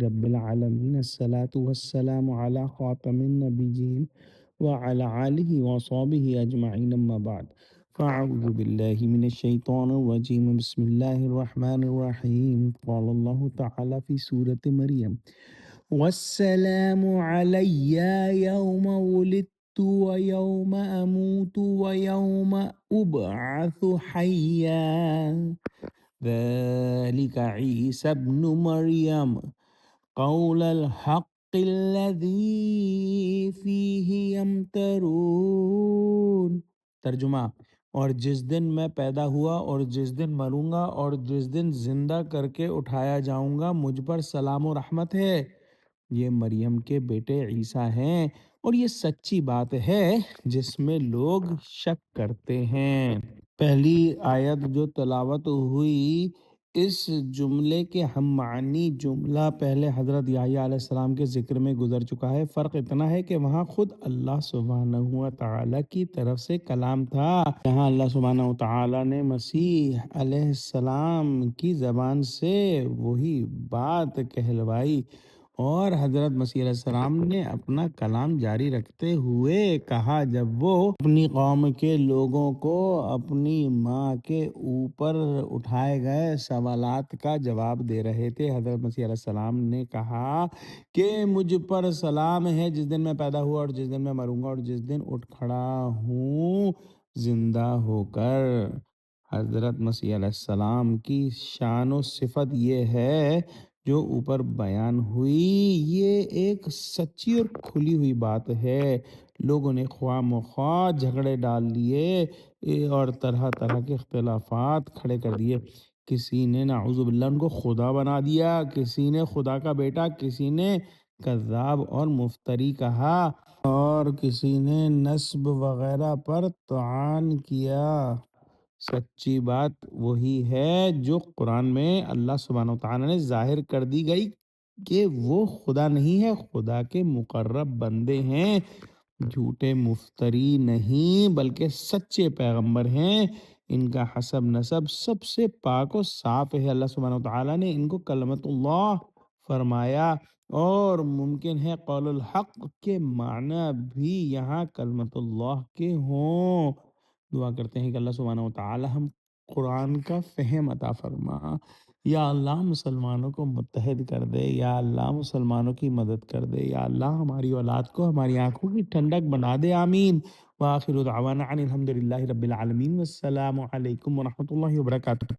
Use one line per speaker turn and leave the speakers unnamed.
رب العالمین الصلاة والسلام علی خاتم النبیین وعلى آلہ وصحبہ اجمعین اما بعد فاعوذ باللہ من الشیطان الرجیم بسم اللہ الرحمن الرحیم قال اللہ تعالی فی سورة مریم والسلام علی یوم ولدت ویوم اموت ویوم ابعث حیا ذلك عيسى ابن مريم قول الحق الذي فيه يمترون۔ ترجمہ: اور جس دن میں پیدا ہوا اور جس دن مروں گا اور جس دن زندہ کر کے اٹھایا جاؤں گا، مجھ پر سلام و رحمت ہے۔ یہ مریم کے بیٹے عیسیٰ ہیں اور یہ سچی بات ہے جس میں لوگ شک کرتے ہیں۔ پہلی آیت جو تلاوت ہوئی، اس جملے کے ہم معنی جملہ پہلے حضرت یحییٰ علیہ السلام کے ذکر میں گزر چکا ہے۔ فرق اتنا ہے کہ وہاں خود اللہ سبحانہ و تعالیٰ کی طرف سے کلام تھا، یہاں اللہ سبحانہ و تعالیٰ نے مسیح علیہ السلام کی زبان سے وہی بات کہلوائی، اور حضرت مسیح علیہ السلام نے اپنا کلام جاری رکھتے ہوئے کہا، جب وہ اپنی قوم کے لوگوں کو اپنی ماں کے اوپر اٹھائے گئے سوالات کا جواب دے رہے تھے، حضرت مسیح علیہ السلام نے کہا کہ مجھ پر سلام ہے جس دن میں پیدا ہوا اور جس دن میں مروں گا اور جس دن اٹھ کھڑا ہوں زندہ ہو کر۔ حضرت مسیح علیہ السلام کی شان و صفت یہ ہے جو اوپر بیان ہوئی، یہ ایک سچی اور کھلی ہوئی بات ہے۔ لوگوں نے خواہ مخواہ جھگڑے ڈال لیے اور طرح طرح کے اختلافات کھڑے کر دیے۔ کسی نے نعوذ باللہ ان کو خدا بنا دیا، کسی نے خدا کا بیٹا، کسی نے کذاب اور مفتری کہا، اور کسی نے نسب وغیرہ پر طعن کیا۔ سچی بات وہی ہے جو قرآن میں اللہ سبحانہ و تعالیٰ نے ظاہر کر دی گئی کہ وہ خدا نہیں ہے، خدا کے مقرب بندے ہیں، جھوٹے مفتری نہیں بلکہ سچے پیغمبر ہیں۔ ان کا حسب نسب سب سے پاک و صاف ہے۔ اللہ سبحانہ و تعالیٰ نے ان کو کلمت اللہ فرمایا، اور ممکن ہے قول الحق کے معنی بھی یہاں کلمت اللہ کے ہوں۔ دعا کرتے ہیں کہ اللہ سبحانہ و تعالی ہم قرآن کا فہم عطا فرما۔ یا اللہ مسلمانوں کو متحد کر دے، یا اللہ مسلمانوں کی مدد کر دے، یا اللہ ہماری اولاد کو ہماری آنکھوں کی ٹھنڈک بنا دے، آمین۔ وآخر دعوانا ان الحمد للہ رب العالمین، والسلام علیکم ورحمۃ اللہ وبرکاتہ۔